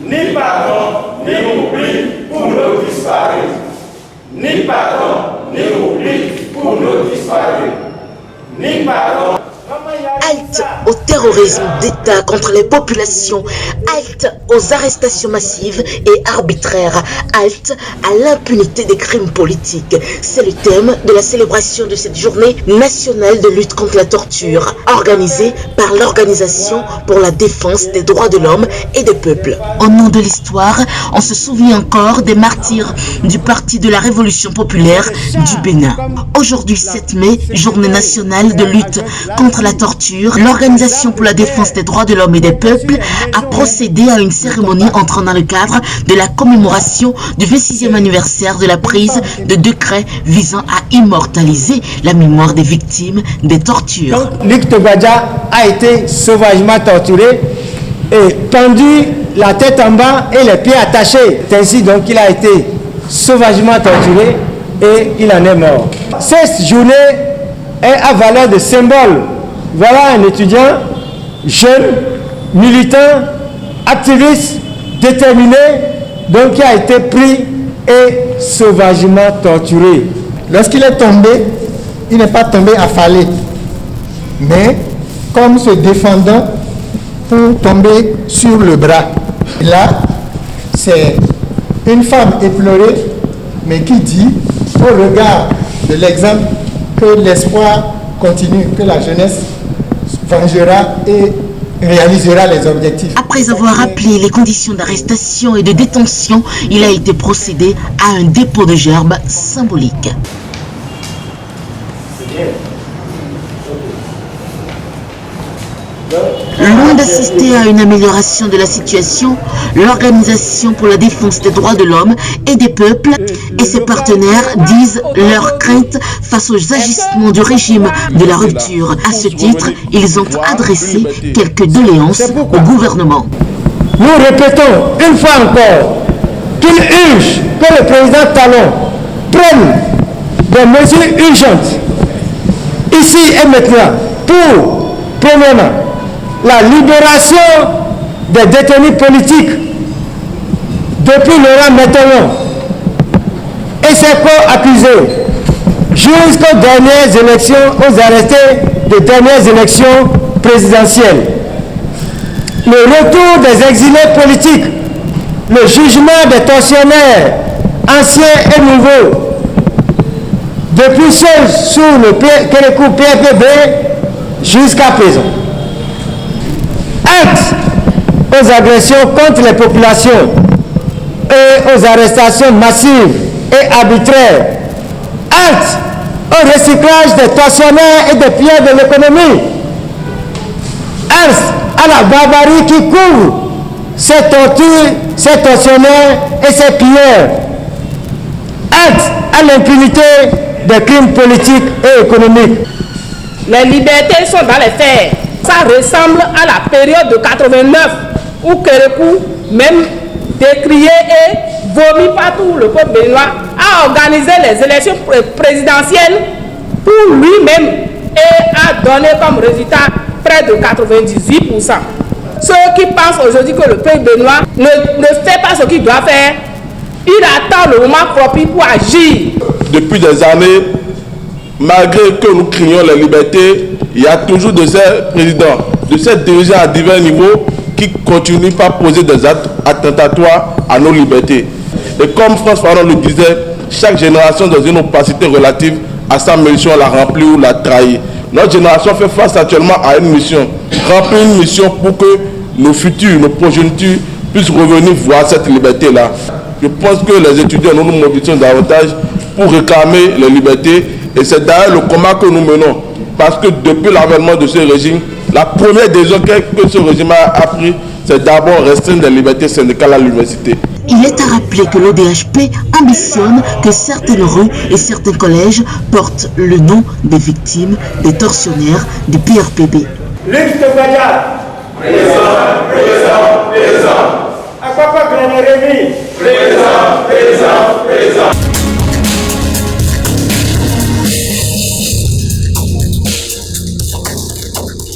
Ni pardon, ni oubli pour nos disparus. Ni pardon, ni oubli pour nos disparus. Ni pardon. Halte au terrorisme d'État contre les populations, halte aux arrestations massives et arbitraires, halte à l'impunité des crimes politiques. C'est le thème de la célébration de cette journée nationale de lutte contre la torture, organisée par l'Organisation pour la défense des droits de l'homme et des peuples. Au nom de l'histoire, on se souvient encore des martyrs du Parti de la Révolution populaire du Bénin. Aujourd'hui 7 mai, journée nationale de lutte contre la torture, l'Organisation pour la défense des droits de l'homme et des peuples a procédé à une cérémonie entrant dans le cadre de la commémoration du 26e anniversaire de la prise de décrets visant à immortaliser la mémoire des victimes des tortures. Donc, Luc Togbadja a été sauvagement torturé et pendu la tête en bas et les pieds attachés. C'est ainsi donc qu'il a été sauvagement torturé et il en est mort. Cette journée est à valeur de symbole. Voilà un étudiant jeune, militant, activiste, déterminé, donc qui a été pris et sauvagement torturé. Lorsqu'il est tombé, il n'est pas tombé affalé, mais comme se défendant pour tomber sur le bras. Et là, c'est une femme éplorée, mais qui dit, au regard de l'exemple, que l'espoir continue, que la jeunesse vengera et réalisera les objectifs. Après avoir rappelé les conditions d'arrestation et de détention, il a été procédé à un dépôt de gerbes symbolique. Loin d'assister à une amélioration de la situation, l'Organisation pour la défense des droits de l'homme et des peuples et ses partenaires disent leur crainte face aux agissements du régime de la rupture. À ce titre, ils ont adressé quelques doléances au gouvernement. Nous répétons une fois encore qu'il urge que le président Talon prenne des mesures urgentes ici et maintenant pour, premièrement, la libération des détenus politiques depuis Laurent Métellon et ses co-accusés jusqu'aux dernières élections, aux arrêtés des dernières élections présidentielles. Le retour des exilés politiques, le jugement des tortionnaires anciens et nouveaux, depuis ceux sous le Kérékou PFB jusqu'à présent. Halte aux agressions contre les populations et aux arrestations massives et arbitraires. Halte au recyclage des tortionnaires et des pilleurs de l'économie. Halte à la barbarie qui couvre ces tortures, ces tortionnaires et ces pilleurs. Halte à l'impunité des crimes politiques et économiques. Les libertés sont dans les fers. Ça ressemble à la période de 89 où Kérékou, même décrié et vomi partout le peuple béninois, a organisé les élections présidentielles pour lui-même et a donné comme résultat près de 98%. Ceux qui pensent aujourd'hui que le peuple béninois ne fait pas ce qu'il doit faire, il attend le moment propice pour agir. Depuis des années, malgré que nous crions la liberté, il y a toujours de ces présidents, de ces dirigeants à divers niveaux qui continuent par poser des actes attentatoires à nos libertés. Et comme François Fanon le disait, chaque génération dans une opacité relative à sa mission la remplit ou la trahit. Notre génération fait face actuellement à une mission, remplir une mission pour que nos futurs, nos progénitures puissent revenir voir cette liberté-là. Je pense que les étudiants, nous mobilisons davantage pour réclamer les libertés et c'est d'ailleurs le combat que nous menons. Parce que depuis l'avènement de ce régime, la première décision que ce régime a pris, c'est d'abord restreindre les libertés syndicales à l'université. Il est à rappeler que l'ODHP ambitionne que certaines rues et certains collèges portent le nom des victimes, des tortionnaires du PRPB. Luc Togbadja. Présent. Akpapa Rémi. Présent.